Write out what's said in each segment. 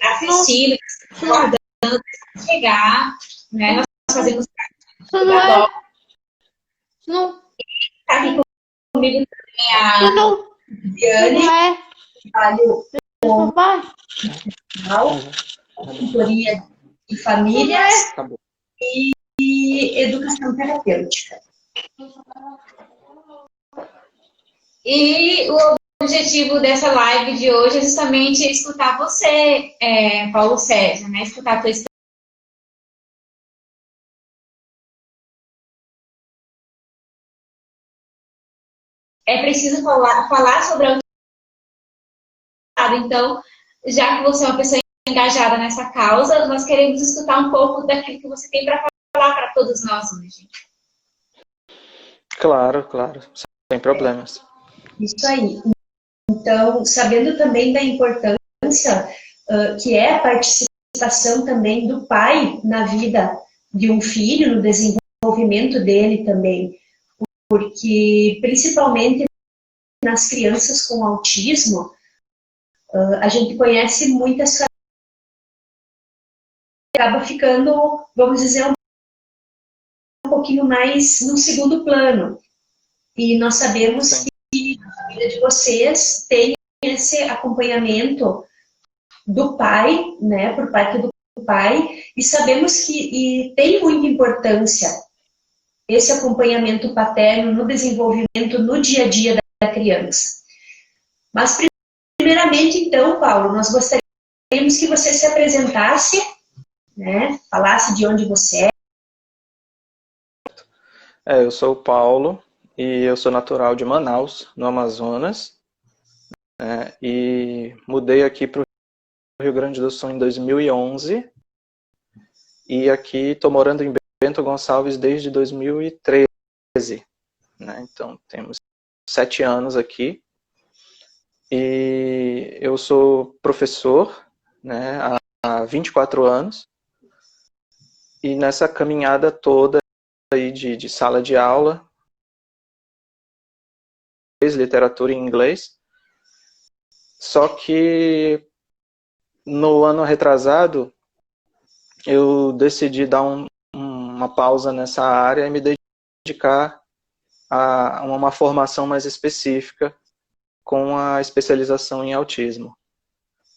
assistindo, aguardando chegar, né? Nós fazemos Isso não é. Isso não. Tá aqui comigo também a Isso não. Isso não é. trabalho Papai. consultoria de famílias e educação terapêutica. E o objetivo dessa live de hoje é justamente escutar você, Paulo César, né? Escutar a tua história. É preciso falar sobre a autoestima. Então, já que você é uma pessoa engajada nessa causa, nós queremos escutar um pouco daquilo que você tem para falar para todos nós hoje. Claro, claro, sem problemas. Isso aí. Então, sabendo também da importância que é a participação também do pai na vida de um filho, no desenvolvimento dele também, porque principalmente nas crianças com autismo, a gente conhece muitas famílias que acaba ficando, vamos dizer, um pouquinho mais no segundo plano. E nós sabemos Sim. que a família de vocês tem esse acompanhamento do pai, né, por parte do pai, e sabemos que tem muita importância esse acompanhamento paterno no desenvolvimento, no dia a dia da criança. Mas, primeiramente, então, Paulo, nós gostaríamos que você se apresentasse, né, falasse de onde você é. Eu sou o Paulo e eu sou natural de Manaus, no Amazonas, né, e mudei aqui para o Rio Grande do Sul em 2011 e aqui estou morando em Bento Gonçalves desde 2013, né, então temos 7 anos aqui e eu sou professor, né, há 24 anos e nessa caminhada toda aí de sala de aula, literatura em inglês, só que no ano retrasado eu decidi dar uma pausa nessa área e me dedicar a uma formação mais específica com a especialização em autismo.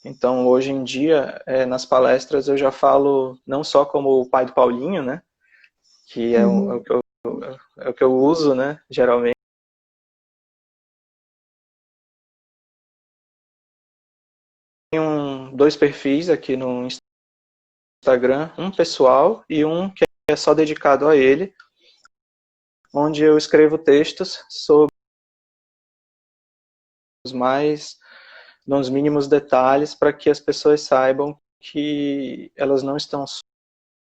Então, hoje em dia, nas palestras eu já falo não só como o pai do Paulinho, né, que é o que eu uso, né, geralmente. Tenho 2 perfis aqui no Instagram, um pessoal e um que é só dedicado a ele, onde eu escrevo textos sobre os mais, nos mínimos detalhes, para que as pessoas saibam que elas não estão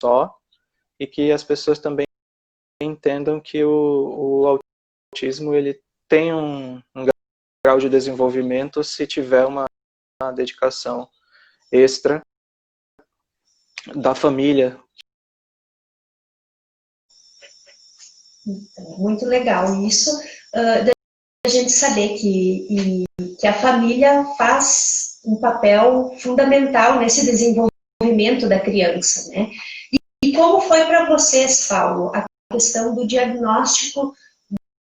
só e que as pessoas também entendam que o autismo ele tem um grau de desenvolvimento se tiver uma dedicação extra da família. Muito legal isso, da gente saber que a família faz um papel fundamental nesse desenvolvimento da criança, né? E como foi para vocês, Paulo, a questão do diagnóstico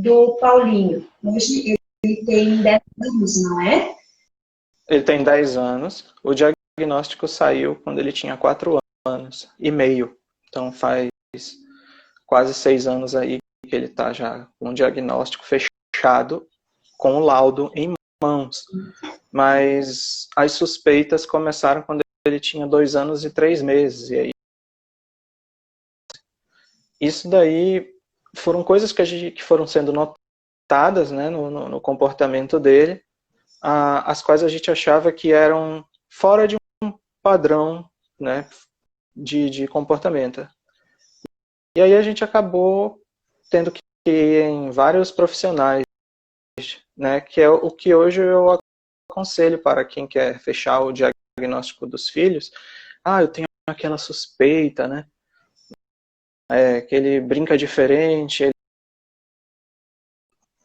do Paulinho? Hoje ele tem 10 anos, não é? Ele tem 10 anos. O diagnóstico saiu quando ele tinha 4 anos e meio. Então faz quase 6 anos aí que ele está já com um diagnóstico fechado, com o laudo em mãos. Mas as suspeitas começaram quando ele tinha 2 anos e 3 meses. E aí, isso daí foram coisas que foram sendo notadas, né, no comportamento dele, as quais a gente achava que eram fora de um padrão, né, de comportamento. E aí a gente acabou tendo que ir em vários profissionais, né, que é o que hoje eu aconselho para quem quer fechar o diagnóstico dos filhos. Eu tenho aquela suspeita, né, que ele brinca diferente.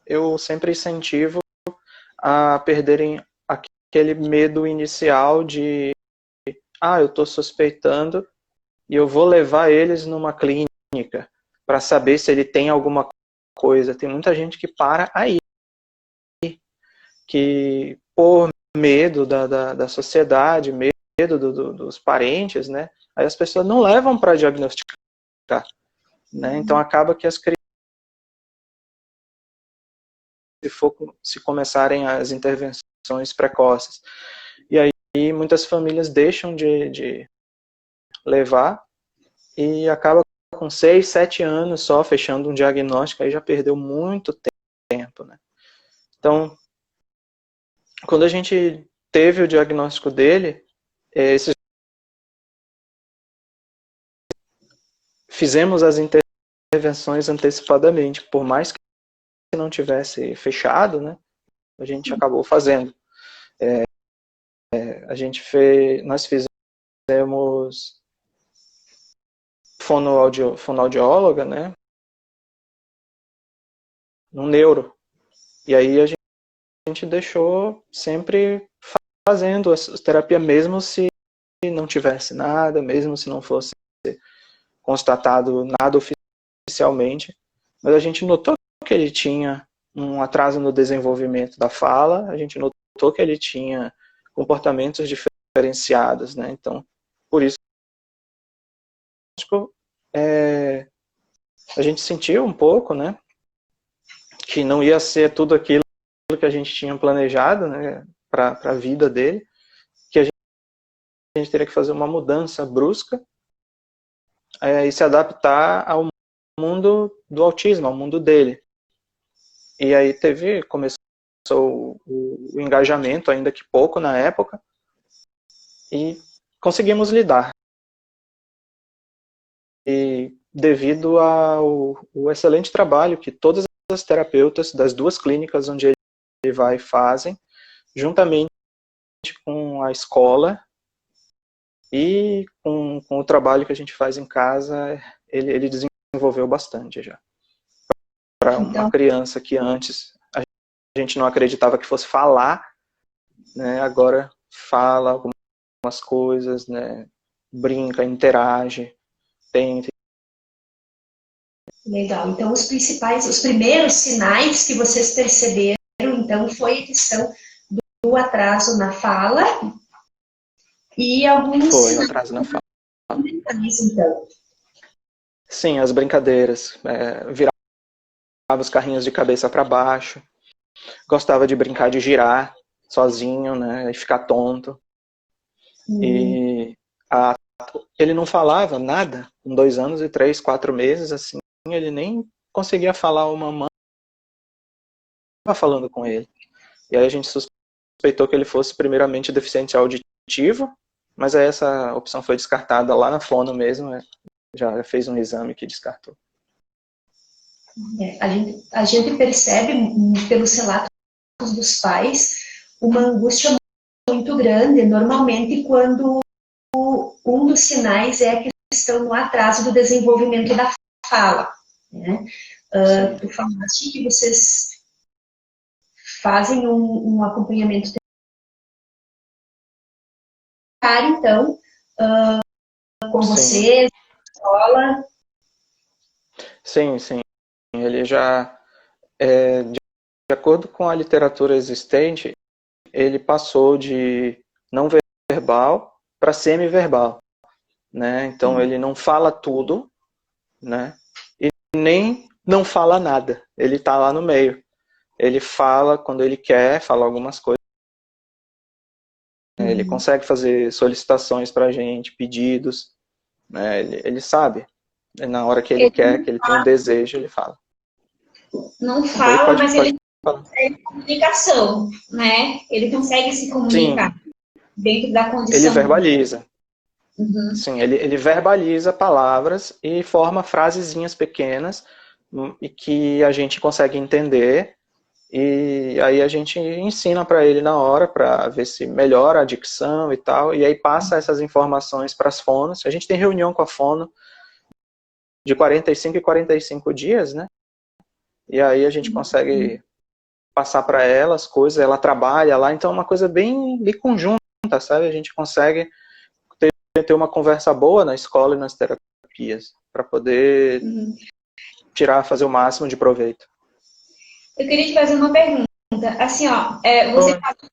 Eu sempre incentivo a perderem aquele medo inicial de eu estou suspeitando e eu vou levar eles numa clínica para saber se ele tem alguma coisa. Tem muita gente que para aí, que por medo da sociedade, medo dos parentes, né? Aí as pessoas não levam para diagnosticar, né? Então acaba que as crianças, se começarem as intervenções precoces, e aí muitas famílias deixam de levar e acaba com 6, 7 anos só fechando um diagnóstico, aí já perdeu muito tempo, né? Então, quando a gente teve o diagnóstico dele, fizemos as intervenções antecipadamente, por mais que não tivesse fechado, né? A gente acabou fazendo. Nós fizemos fonoaudióloga, né? No neuro. E aí a gente deixou sempre fazendo as terapias, mesmo se não tivesse nada, mesmo se não fosse constatado nada oficialmente. Mas a gente notou que ele tinha um atraso no desenvolvimento da fala, a gente notou que ele tinha comportamentos diferenciados, né? Então, por isso, a gente sentiu um pouco, né, que não ia ser tudo aquilo que a gente tinha planejado, né, para a vida dele, que a gente teria que fazer uma mudança brusca e se adaptar ao mundo do autismo, ao mundo dele. E aí começou o engajamento, ainda que pouco na época, e conseguimos lidar. E devido ao excelente trabalho que todas as terapeutas das duas clínicas onde ele vai fazem, juntamente com a escola e com o trabalho que a gente faz em casa, ele desenvolveu bastante já. Para uma criança que antes a gente não acreditava que fosse falar, né, agora fala algumas coisas, né, brinca, interage, tem. Legal. Então, os primeiros sinais que vocês perceberam, então, foi a questão do atraso na fala e alguns Foi o atraso na fala. Então. Sim, as brincadeiras. Virava os carrinhos de cabeça para baixo. Gostava de brincar de girar sozinho, né, e ficar tonto. E ele não falava nada, com 2 anos e 3, 4 meses, assim, ele nem conseguia falar o mamãe, estava falando com ele. E aí a gente suspeitou que ele fosse primeiramente deficiente auditivo, mas aí essa opção foi descartada lá na fono mesmo, já fez um exame que descartou. A gente percebe pelos relatos dos pais uma angústia muito grande, normalmente quando um dos sinais é a questão do atraso do desenvolvimento da fala, né? Tu falaste que vocês fazem um acompanhamento então, com vocês, escola. Sim. Ele já, de acordo com a literatura existente, ele passou de não verbal para semi-verbal, né? Então ele não fala tudo, né? E nem não fala nada. Ele está lá no meio. Ele fala quando ele quer, fala algumas coisas. Ele consegue fazer solicitações para a gente, pedidos, né? Ele sabe. Na hora que ele quer, que ele tem um desejo, ele fala. Não fala, mas ele consegue comunicação, né? Ele consegue se comunicar. Sim. Dentro da condição. Ele verbaliza. Sim, ele verbaliza palavras e forma frasezinhas pequenas e que a gente consegue entender. E aí a gente ensina para ele na hora para ver se melhora a dicção e tal. E aí passa essas informações para as fonos. A gente tem reunião com a fono de 45 e 45 dias, né? E aí a gente consegue passar para ela as coisas, ela trabalha lá, então é uma coisa bem conjunta, sabe? A gente consegue ter ter uma conversa boa na escola e nas terapias, para poder fazer o máximo de proveito. Eu queria te fazer uma pergunta. Assim, ó, você falou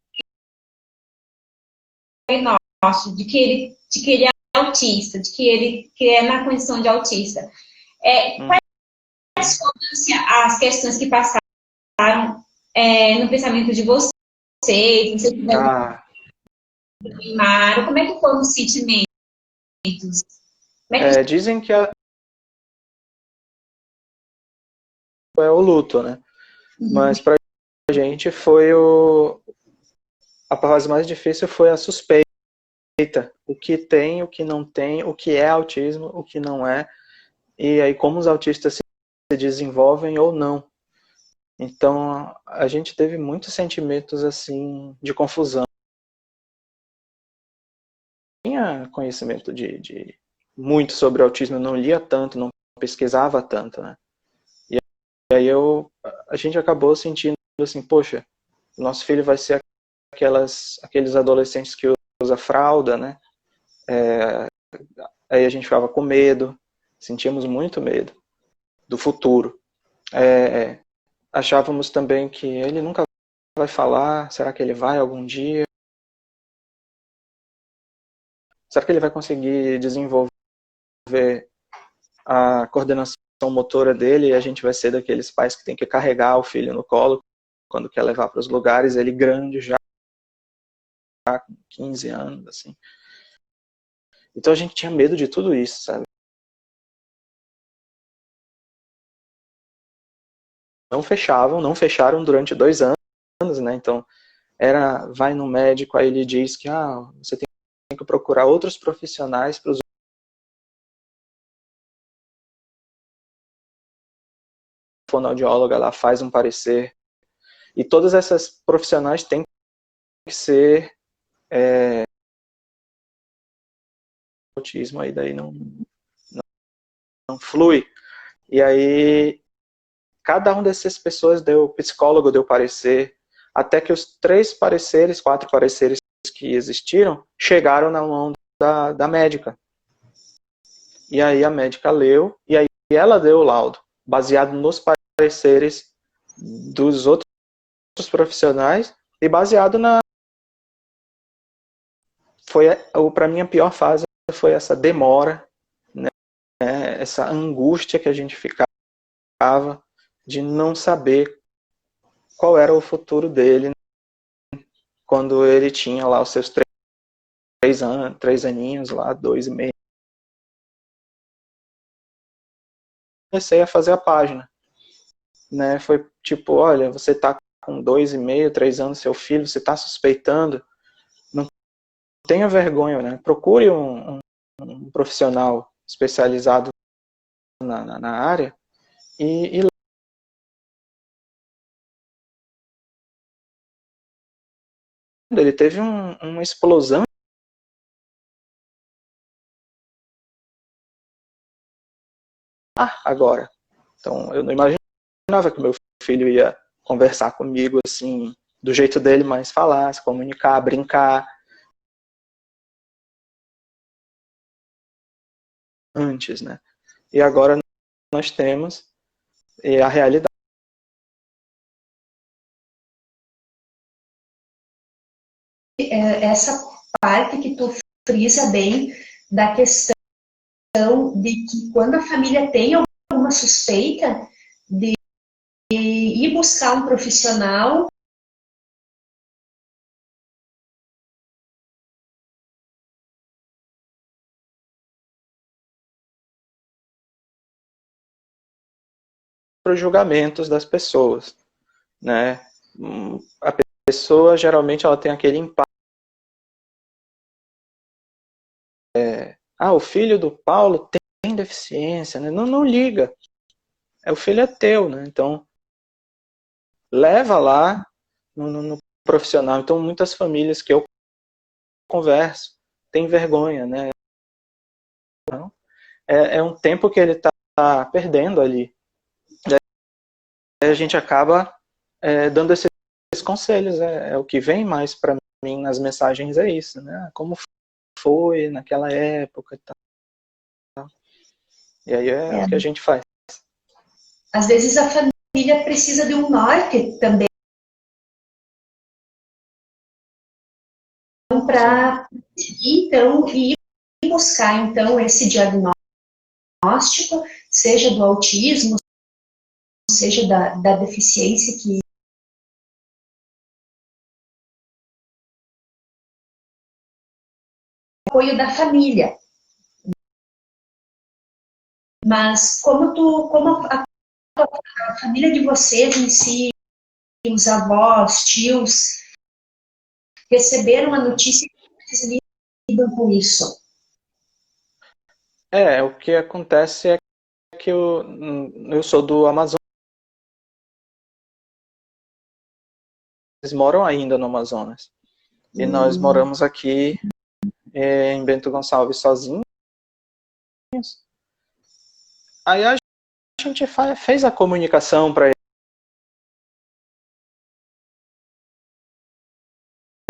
nosso, de que ele é autista, de que é na condição de autista. Quais foram assim, as questões que passaram no pensamento de vocês? Você tiveram primário, como é que foram os sentimentos? Dizem que é o luto, né? Mas pra gente foi a fase mais difícil foi a suspeita. O que tem, o que não tem, o que é autismo, o que não é. E aí como os autistas se desenvolvem ou não. Então a gente teve muitos sentimentos assim de confusão. Tinha conhecimento de muito sobre autismo, eu não lia tanto, não pesquisava tanto, né? E aí a gente acabou sentindo assim, poxa, nosso filho vai ser aqueles adolescentes que usa fralda, né? Aí a gente ficava com medo, sentíamos muito medo do futuro. Achávamos também que ele nunca vai falar, será que ele vai algum dia? Será que ele vai conseguir desenvolver a coordenação motora dele e a gente vai ser daqueles pais que tem que carregar o filho no colo quando quer levar para os lugares, ele grande já com 15 anos, assim. Então a gente tinha medo de tudo isso, sabe? Não fecharam durante 2 anos, né? Então vai no médico, aí ele diz que você tem que procurar outros profissionais para os fonoaudióloga, ela faz um parecer. E todas essas profissionais têm que ser autismo, aí daí não flui. E aí cada um dessas pessoas psicólogo deu parecer, até que os 4 pareceres que existiram chegaram na mão da médica. E aí a médica leu, e aí ela deu o laudo, baseado nos pareceres dos outros profissionais e baseado para mim a pior fase foi essa demora, né, essa angústia que a gente ficava de não saber qual era o futuro dele quando ele tinha lá os seus 3 aninhos lá, 2,5. Comecei a fazer a página, né? Foi tipo, olha, você tá com 2,5, 3 anos, seu filho, você tá suspeitando, não tenha vergonha, né? Procure um profissional especializado na área e ele teve uma explosão agora. Então eu não imaginava que meu filho ia conversar comigo assim, do jeito dele, mas falar, se comunicar, brincar. Antes, né? E agora nós temos a realidade. Essa parte que tu frisa bem da questão de que quando a família tem alguma suspeita, de ir buscar um profissional para os julgamentos das pessoas, né? A pessoa geralmente ela tem aquele impacto. O filho do Paulo tem deficiência, né? Não liga. O filho é teu, né? Então leva lá no profissional. Então muitas famílias que eu converso têm vergonha, né? Então, é um tempo que ele está perdendo ali. A gente acaba dando esses conselhos, o que vem mais para mim nas mensagens é isso, né? Como foi naquela época e tal. E aí é o que a gente faz. Às vezes a família precisa de um norte também para seguir, então, e buscar, então, esse diagnóstico, seja do autismo, seja da deficiência que apoio da família. Mas como a família de vocês em si, os avós, tios, receberam a notícia que vocês lidam com isso? O que acontece é que eu sou do Amazonas. Eles moram ainda no Amazonas. E nós moramos aqui em Bento Gonçalves sozinhos. Aí a gente fez a comunicação para eles.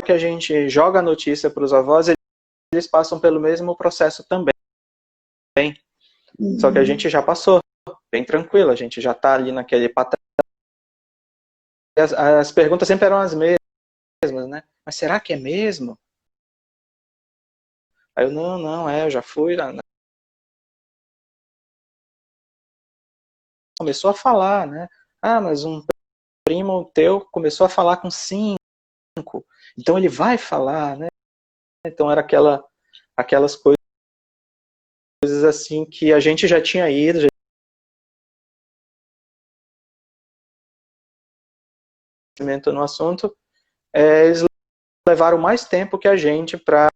Que a gente joga a notícia para os avós, eles passam pelo mesmo processo também. Só que a gente já passou, bem tranquilo, a gente já está ali naquele patamar. As perguntas sempre eram as mesmas, né? Mas será que é mesmo? Aí eu, não, eu já fui. Começou a falar, né? Ah, mas um primo teu começou a falar com 5, então ele vai falar, né? Então era aquelas coisas assim que a gente já tinha ido, no assunto, eles levaram mais tempo que a gente para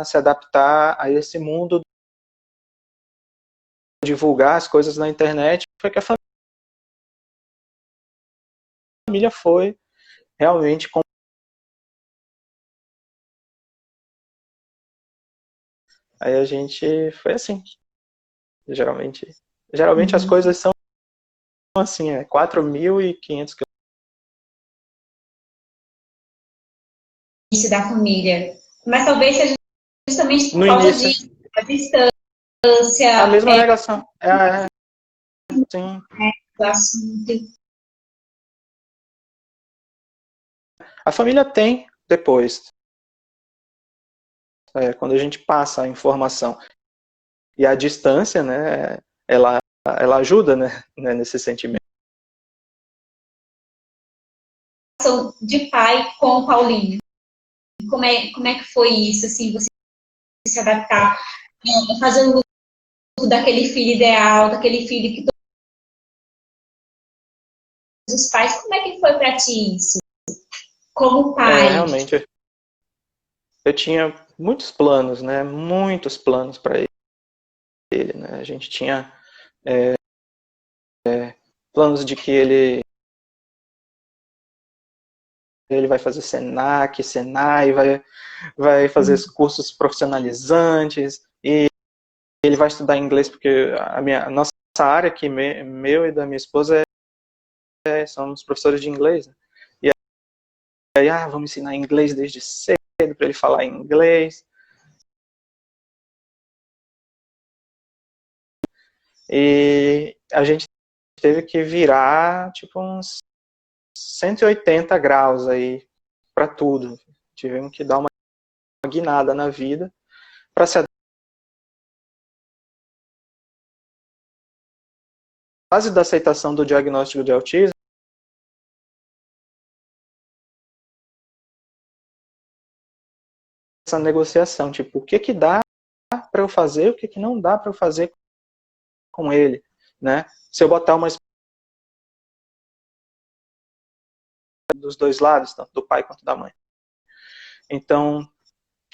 se adaptar a esse mundo, divulgar as coisas na internet. Foi que a família foi realmente aí a gente foi assim. Geralmente as coisas são assim, 4.500 km. Início da família. Mas talvez seja justamente por No causa início, disso, a distância, a mesma negação. Sim. do assunto. A família tem depois, quando a gente passa a informação. E a distância, né, ela ajuda, né, nesse sentimento. De pai com o Paulinho. Como é que foi isso, assim, você se adaptar, fazer o luto daquele filho ideal, daquele filho que todos os pais, como é que foi para ti isso? Como pai? Realmente, eu tinha muitos planos, né, muitos planos para ele, né, a gente tinha planos de que ele vai fazer Senac, Senai, vai fazer os cursos profissionalizantes, e ele vai estudar inglês, porque a nossa área aqui, meu e da minha esposa, somos professores de inglês. Né? E aí, vamos ensinar inglês desde cedo, para ele falar inglês. E a gente teve que virar, tipo, uns 180 graus aí, para tudo. Tivemos que dar uma guinada na vida, para se fase da aceitação do diagnóstico de autismo, essa negociação, tipo, o que dá para eu fazer, o que não dá para eu fazer com ele, né? Se eu botar uma dos dois lados, tanto do pai quanto da mãe. Então,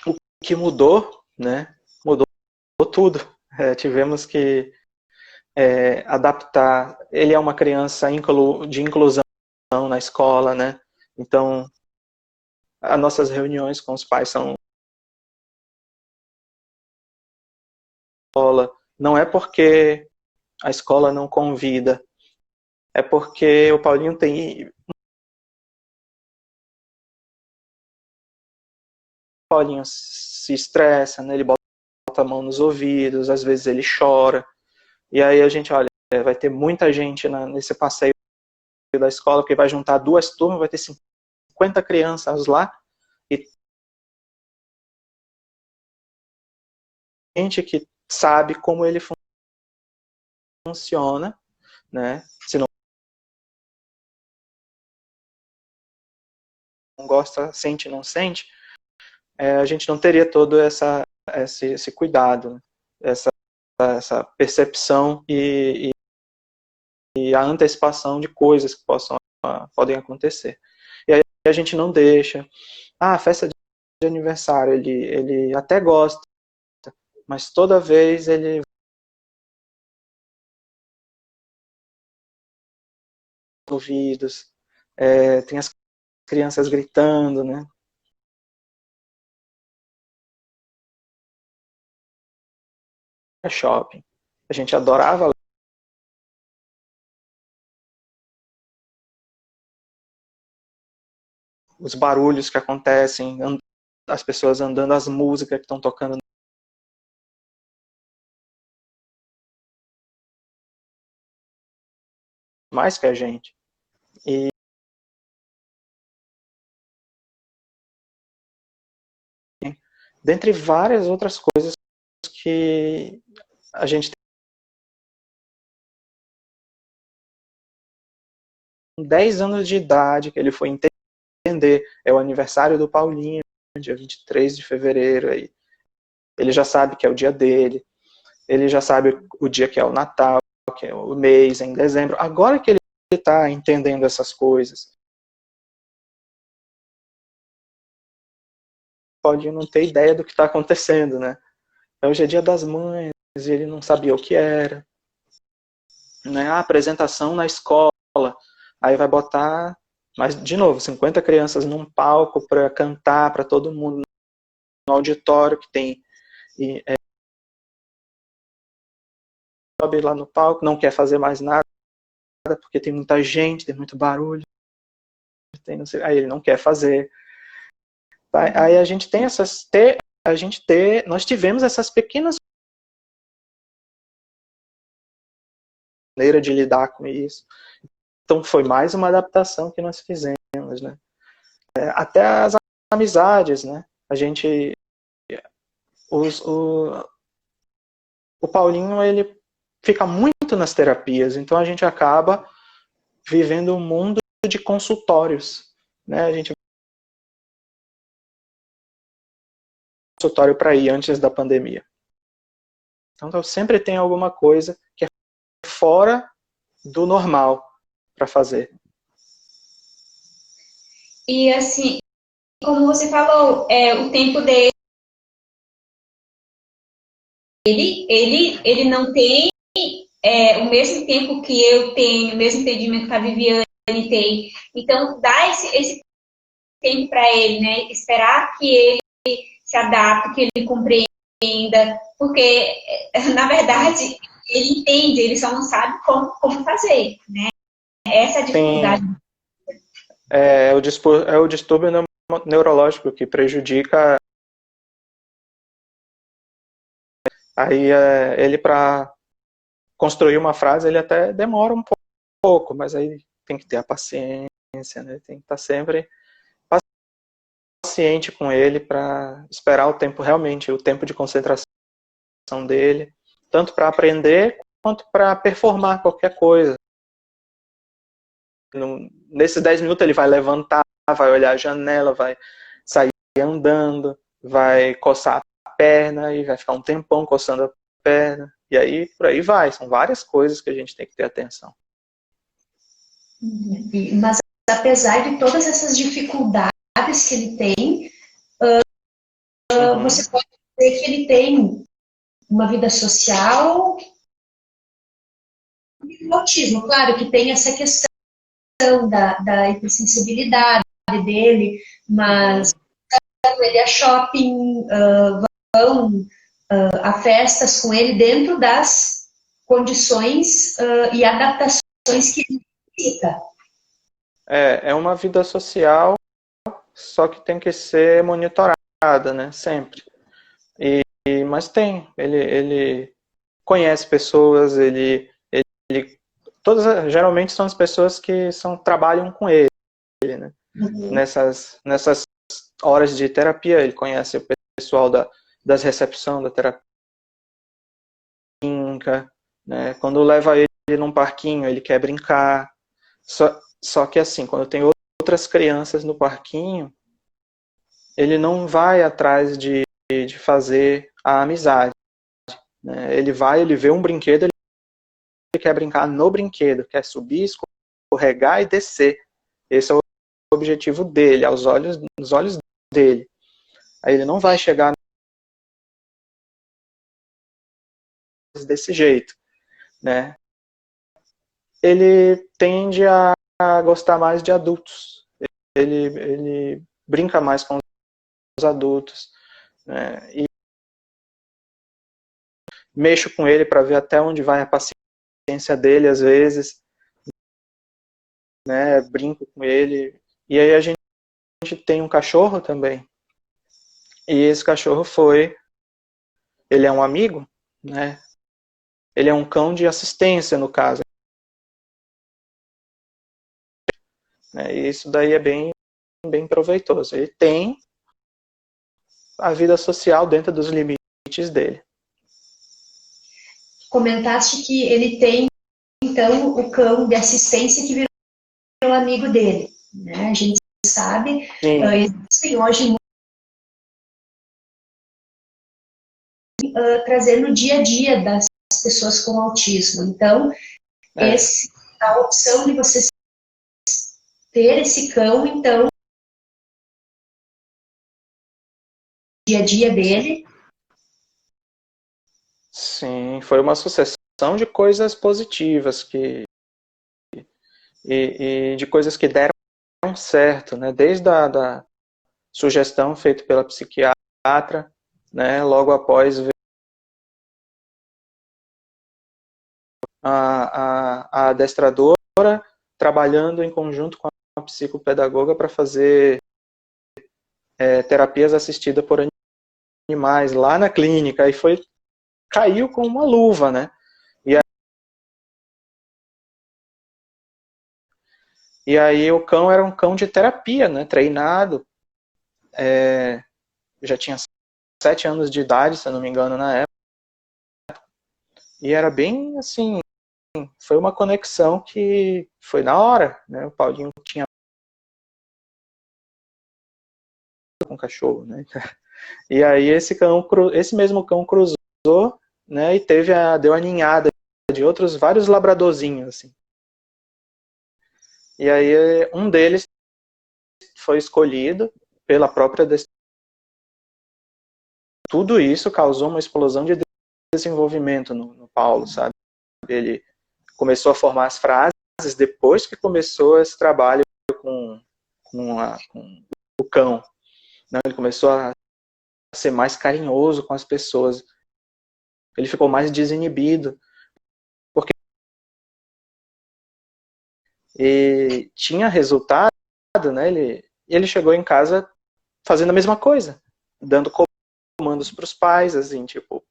o que mudou, né? Mudou tudo. Tivemos que adaptar. Ele é uma criança de inclusão na escola, né? Então, as nossas reuniões com os pais são escola. Não é porque a escola não convida, é porque o Paulinho tem... Paulinho, se estressa, né? Ele bota a mão nos ouvidos, às vezes ele chora. E aí a gente, olha, vai ter muita gente nesse passeio da escola, porque vai juntar 2 turmas, vai ter 50 crianças lá, e gente que sabe como ele funciona, né? Se não gosta, sente, não sente, a gente não teria todo esse cuidado, né? essa percepção e a antecipação de coisas que podem acontecer. E aí a gente não deixa. A festa de aniversário, ele até gosta, mas toda vez ele ouvidos, tem as crianças gritando, né? Shopping. A gente adorava os barulhos que acontecem, as pessoas andando, as músicas que estão tocando mais que a gente. E dentre várias outras coisas que a gente tem 10 anos de idade, que ele foi entender, é o aniversário do Paulinho, dia 23 de fevereiro, aí ele já sabe que é o dia dele, ele já sabe o dia que é o Natal, que é o mês, em dezembro. Agora que ele está entendendo essas coisas, pode não ter ideia do que está acontecendo, né? Hoje é dia das mães, e ele não sabia o que era. Né? A apresentação na escola, aí vai botar, mas de novo, 50 crianças num palco para cantar para todo mundo, no auditório que tem, e sobe lá no palco, não quer fazer mais nada, porque tem muita gente, tem muito barulho, aí ele não quer fazer. Aí a gente tem nós tivemos essas pequenas maneiras de lidar com isso. Então foi mais uma adaptação que nós fizemos, né? Até as amizades, né? A gente, o Paulinho, ele fica muito nas terapias, então a gente acaba vivendo um mundo de consultórios, né? A gente consultório para ir antes da pandemia. Então sempre tem alguma coisa que é fora do normal para fazer. E assim, como você falou, o tempo dele, ele não tem o mesmo tempo que eu tenho, o mesmo entendimento que a Viviane tem. Então, dá esse tempo para ele, né? Esperar que ele se adapte, que ele compreenda, porque, na verdade, ele entende, ele só não sabe como fazer, né? Essa é a dificuldade. Sim. O distúrbio neurológico que prejudica. Aí ele, para construir uma frase, ele até demora um pouco, mas aí tem que ter a paciência, né? Tem que estar sempre paciente com ele para esperar o tempo, realmente, o tempo de concentração dele, tanto para aprender quanto para performar qualquer coisa. Nesses 10 minutos ele vai levantar, vai olhar a janela, vai sair andando, vai coçar a perna e vai ficar um tempão coçando a perna. E aí, por aí vai. São várias coisas que a gente tem que ter atenção. Mas apesar de todas essas dificuldades que ele tem, você pode dizer que ele tem uma vida social e um autismo. Claro que tem essa questão da hipersensibilidade dele, mas ele a shopping, vão a festas com ele dentro das condições e adaptações que ele necessita. É uma vida social, só que tem que ser monitorada, né? Sempre. mas tem, ele conhece pessoas, geralmente são as pessoas que trabalham com ele, né? Nessas horas de terapia, ele conhece o pessoal das recepção da terapia, né? Quando leva ele num parquinho, ele quer brincar. Só que assim, quando tem outras crianças no parquinho, ele não vai atrás de fazer a amizade, né? Ele vê um brinquedo, ele quer brincar no brinquedo, quer subir, escorregar e descer. Esse é o objetivo dele, nos olhos dele. Aí ele não vai chegar desse jeito, né? Ele tende a gostar mais de adultos. Ele brinca mais com os adultos, né? E mexo com ele para ver até onde vai a paciência dele, às vezes, né? Brinco com ele. E aí a gente tem um cachorro também. E esse cachorro ele é um amigo, né? Ele é um cão de assistência, no caso. E isso daí é bem proveitoso. Ele tem a vida social dentro dos limites dele. Comentaste que ele tem, então, o cão de assistência que virou amigo dele, né? A gente sabe, existem hoje trazer no dia a dia das pessoas com autismo. Então, a opção de você ter esse cão, então, dia a dia dele. Sim, foi uma sucessão de coisas positivas e de coisas que deram certo, né? Desde a sugestão feita pela psiquiatra, né? Logo após a adestradora trabalhando em conjunto com a psicopedagoga para fazer terapias assistidas por animais lá na clínica, e caiu com uma luva, né? E aí o cão era um cão de terapia, né? Treinado, já tinha 7 anos de idade, se eu não me engano, na época. E era bem assim, foi uma conexão que foi na hora, né? O Paulinho tinha com o cachorro, né? E aí esse mesmo cão cruzou, né? E deu a ninhada de outros vários labradorzinhos, assim. E aí um deles foi escolhido pela própria tudo isso causou uma explosão de desenvolvimento no Paulo, sabe? Ele começou a formar as frases depois que começou esse trabalho com o cão. Né? Ele começou a ser mais carinhoso com as pessoas. Ele ficou mais desinibido. Porque tinha resultado, né? Ele chegou em casa fazendo a mesma coisa, dando comandos para os pais, assim, tipo,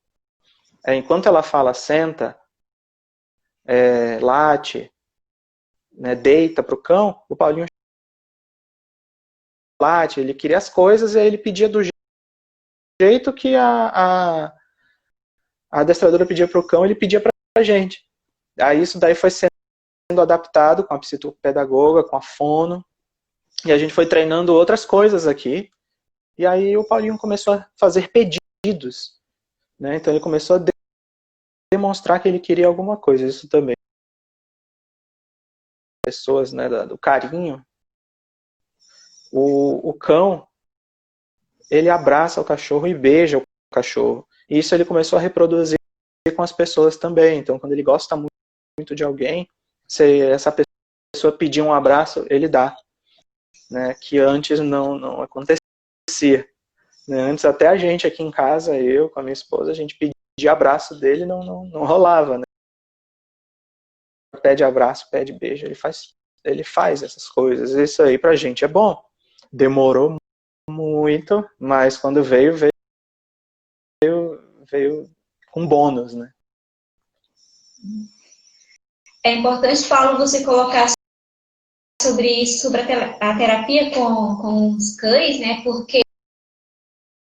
enquanto ela fala senta, late, né, deita pro cão, o Paulinho late, ele queria as coisas e aí ele pedia do jeito que a adestradora pedia pro cão, ele pedia pra gente. Aí isso daí foi sendo adaptado com a psicopedagoga, com a fono, e a gente foi treinando outras coisas aqui, e aí o Paulinho começou a fazer pedidos, né? Então ele começou a demonstrar que ele queria alguma coisa, isso também. Pessoas, né, do carinho. O cão, ele abraça o cachorro e beija o cachorro. E isso ele começou a reproduzir com as pessoas também. Então, quando ele gosta muito de alguém, se essa pessoa pedir um abraço, ele dá. Né, que antes não acontecia. Né? Antes até a gente aqui em casa, eu com a minha esposa, a gente pedia abraço dele, não rolava. Né? Pede abraço, pede beijo, ele faz essas coisas. Isso aí pra gente é bom. Demorou muito, mas quando veio veio com bônus, né? É importante, Paulo, você colocar sobre isso, sobre a terapia com os cães, né? Porque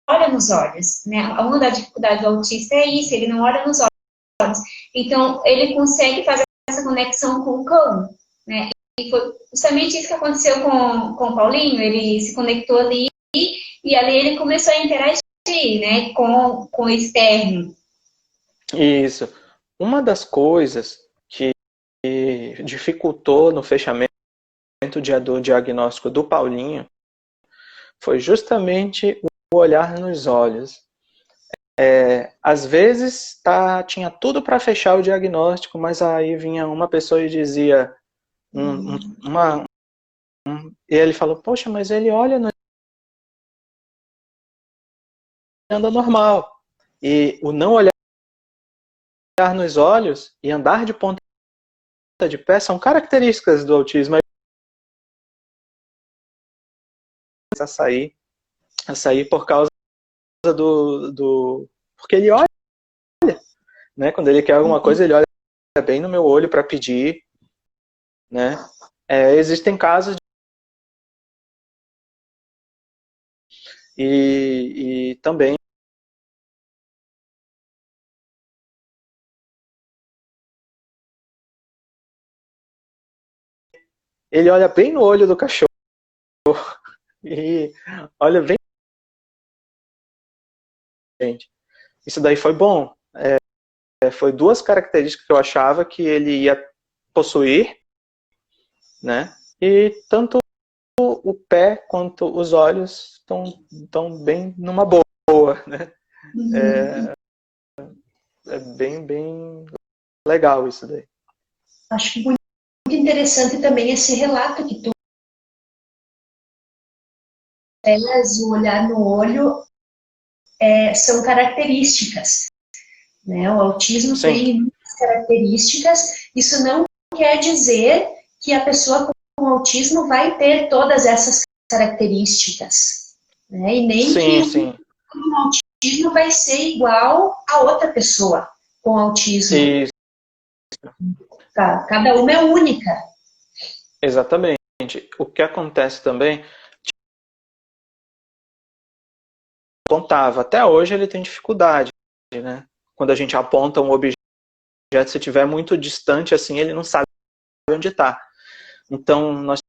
olha nos olhos, né? Uma da dificuldade do autista é isso, ele não olha nos olhos. Então, ele consegue fazer essa conexão com o cão, né? E foi justamente isso que aconteceu com o Paulinho, ele se conectou ali e ali ele começou a interagir, né, com o externo. Isso. Uma das coisas que dificultou no fechamento do diagnóstico do Paulinho foi justamente o olhar nos olhos. Às vezes tinha tudo para fechar o diagnóstico, mas aí vinha uma pessoa e dizia, e ele falou, poxa, mas ele olha no anda normal. E o não olhar nos olhos e andar de ponta de pé são características do autismo. A sair por causa porque ele olha, né? Quando ele quer alguma coisa, ele olha bem no meu olho para pedir, né? Existem casos e também ele olha bem no olho do cachorro e olha bem, gente. Isso daí foi bom. Foi duas características que eu achava que ele ia possuir, né? E tanto o pé quanto os olhos estão bem numa boa, né? É bem legal isso daí. Acho muito interessante também esse relato que tu tens, o olhar no olho, são características, né? O autismo Sim. tem muitas características, isso não quer dizer que a pessoa com autismo vai ter todas essas características, né? E nem que o autismo vai ser igual a outra pessoa com autismo. Isso. Tá? Cada uma é única. Exatamente. O que acontece também, contava, até hoje ele tem dificuldade, né? Quando a gente aponta um objeto, se estiver muito distante assim, ele não sabe onde está. Então, nós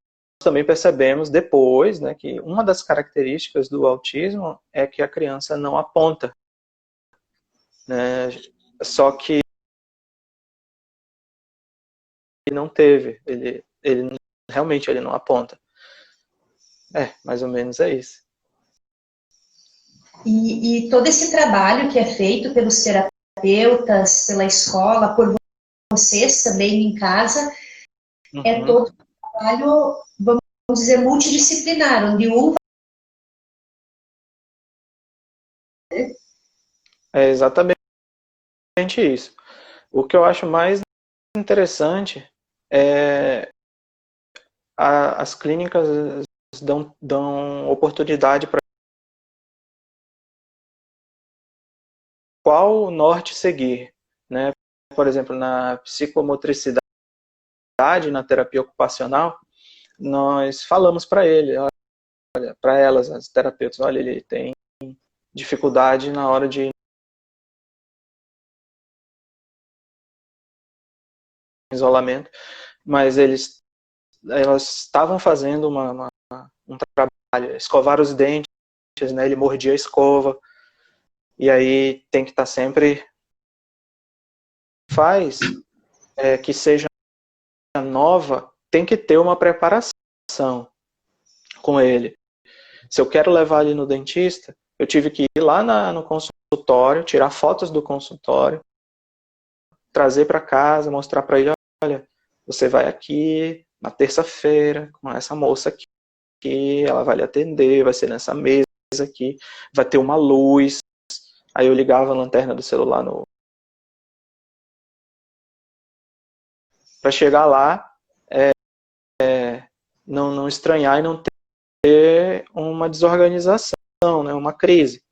também percebemos depois, né, que uma das características do autismo é que a criança não aponta, né? Só que ele não teve, ele realmente ele não aponta. Mais ou menos é isso. E todo esse trabalho que é feito pelos terapeutas, pela escola, por vocês também em casa, é todo um trabalho, vamos dizer, multidisciplinar, onde um É exatamente isso. O que eu acho mais interessante é as clínicas dão oportunidade para qual norte seguir, né? Por exemplo, na psicomotricidade, na terapia ocupacional, nós falamos para ele, olha, para elas, as terapeutas, olha, ele tem dificuldade na hora de isolamento, mas elas estavam fazendo um trabalho, escovar os dentes, né? Ele mordia a escova, e aí tem que estar sempre que seja nova, tem que ter uma preparação com ele. Se eu quero levar ele no dentista, eu tive que ir lá no consultório, tirar fotos do consultório, trazer para casa, mostrar para ele, olha, você vai aqui na terça-feira com essa moça aqui, ela vai lhe atender, vai ser nessa mesa aqui, vai ter uma luz. Aí eu ligava a lanterna do celular para chegar lá, não estranhar e não ter uma desorganização, né, uma crise.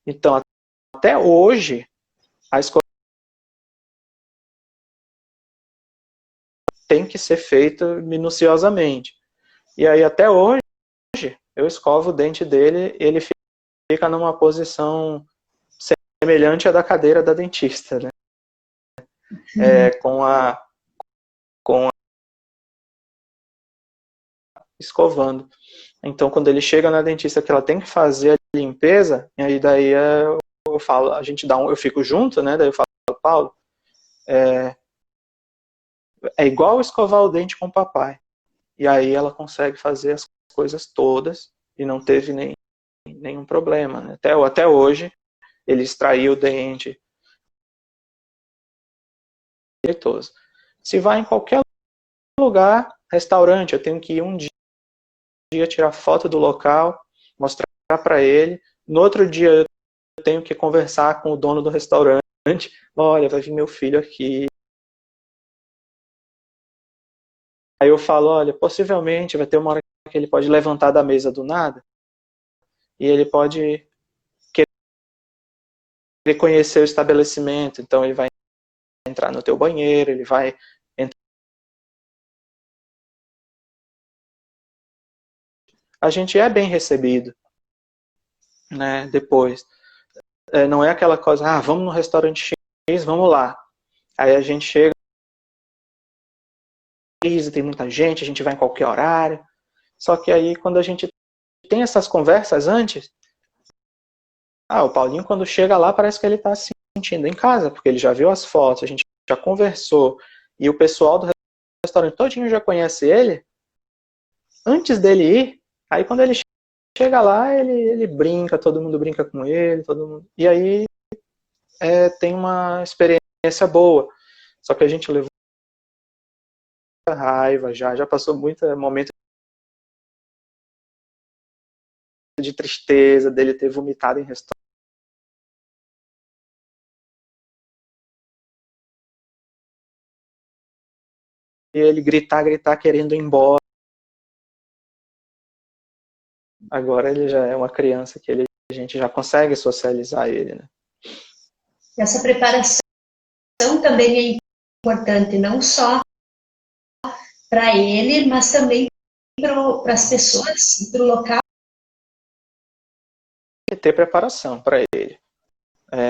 Então, até até hoje, a escova tem que ser feita minuciosamente. E aí, até hoje, eu escovo o dente dele, ele fica numa posição semelhante à da cadeira da dentista, né? Com a escovando. Então, quando ele chega na dentista que ela tem que fazer a limpeza, e aí daí eu falo, a gente eu fico junto, né? Daí eu falo, Paulo, é igual escovar o dente com o papai. E aí ela consegue fazer as coisas todas e não teve nenhum problema, né? Até hoje, ele extraiu o dente. Se vai em qualquer lugar, restaurante, eu tenho que ir um dia tirar foto do local, mostrar para ele. No outro dia eu tenho que conversar com o dono do restaurante. Olha, vai vir meu filho aqui. Aí eu falo, olha, possivelmente vai ter uma hora que ele pode levantar da mesa do nada e ele pode querer conhecer o estabelecimento. Então ele vai entrar no teu banheiro, ele vai entrar. A gente é bem recebido, né, depois. Não é aquela coisa, vamos no restaurante X, vamos lá. Aí a gente chega, tem muita gente, a gente vai em qualquer horário. Só que aí quando a gente tem essas conversas antes, o Paulinho quando chega lá parece que ele está se sentindo em casa, porque ele já viu as fotos, a gente já conversou, e o pessoal do restaurante todinho já conhece ele. Antes dele ir, aí quando ele chega lá, ele brinca, todo mundo brinca com ele, todo mundo. E aí tem uma experiência boa. Só que a gente levou muita raiva, já passou muito momento de tristeza, dele ter vomitado em restaurante. E ele gritar querendo ir embora. Agora ele já é uma criança que a gente já consegue socializar ele, né? Essa preparação também é importante, não só para ele, mas também para as pessoas, para o local. Tem que ter preparação para ele.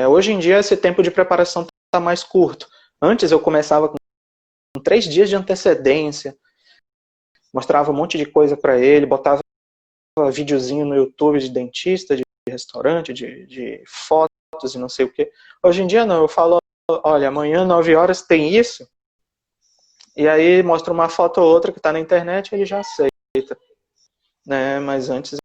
Hoje em dia esse tempo de preparação está mais curto. Antes eu começava com 3 dias de antecedência, mostrava um monte de coisa para ele, botava videozinho no YouTube de dentista, de restaurante, de fotos e não sei o que. Hoje em dia não, eu falo, olha, amanhã 9 horas tem isso, e aí mostra uma foto ou outra que está na internet, ele já aceita. Né? Mas antes,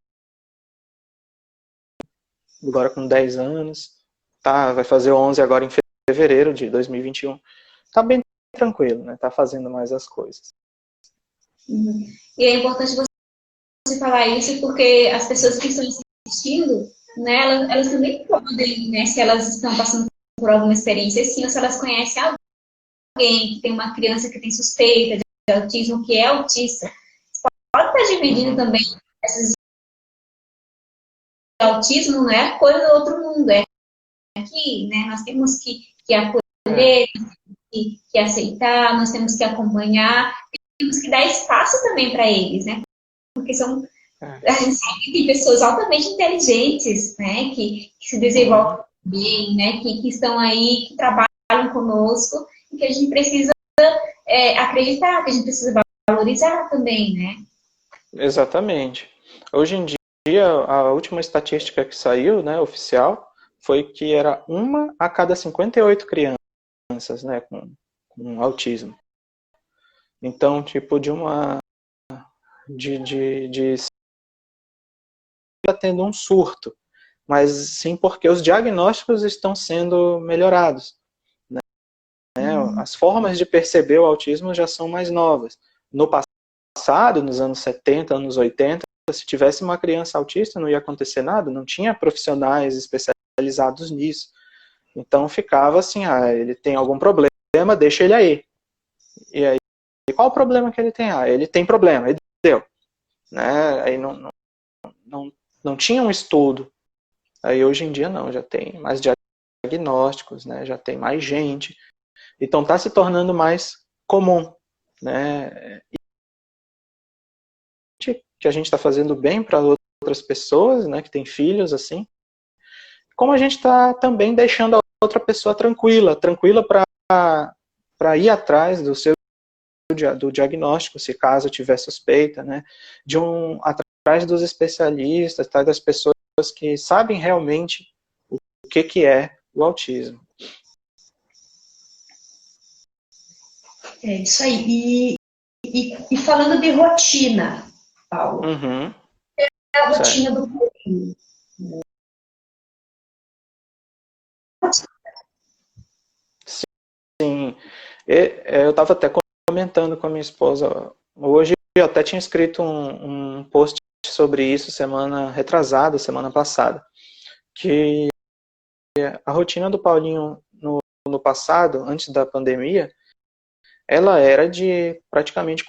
agora com 10 anos, vai fazer 11 agora em fevereiro de 2021, tá bem tranquilo, né? Tá fazendo mais as coisas. E é importante você falar isso porque as pessoas que estão assistindo, né, elas também podem, né, se elas estão passando por alguma experiência assim, ou se elas conhecem alguém que tem uma criança que tem suspeita de autismo, que é autista, pode estar dividindo também esses autismo, não é coisa do outro mundo, é aqui, né, nós temos que acolher, que aceitar, nós temos que acompanhar, temos que dar espaço também para eles, né, porque a gente sabe que tem pessoas altamente inteligentes, né, que se desenvolvem bem, né, que estão aí, que trabalham conosco, e que a gente precisa acreditar, que a gente precisa valorizar também, né. Exatamente. Hoje em dia, a última estatística que saiu, né, oficial, foi que era 1 a cada 58 crianças, né, com autismo. Então, tipo, está tendo um surto, mas sim porque os diagnósticos estão sendo melhorados. Né? As formas de perceber o autismo já são mais novas. No passado, nos anos 70, anos 80, se tivesse uma criança autista não ia acontecer nada, não tinha profissionais especializados nisso. Então ficava assim, ele tem algum problema, deixa ele aí. E aí, qual o problema que ele tem? Ele tem problema, e deu. Né? Aí não tinha um estudo. Aí hoje em dia não, já tem mais diagnósticos, né? Já tem mais gente. Então está se tornando mais comum, né? Que a gente está fazendo bem para outras pessoas, né? Que têm filhos assim. Como a gente está também deixando a outra pessoa tranquila para ir atrás do diagnóstico, se caso tiver suspeita, né? Atrás dos especialistas, atrás das pessoas que sabem realmente o que é o autismo. É isso aí. E falando de rotina, Paulo, Uhum. é a rotina do Paulinho. Sim, eu estava até comentando com a minha esposa hoje, eu até tinha escrito um post sobre isso semana retrasada, semana passada, que a rotina do Paulinho no passado, antes da pandemia, ela era de praticamente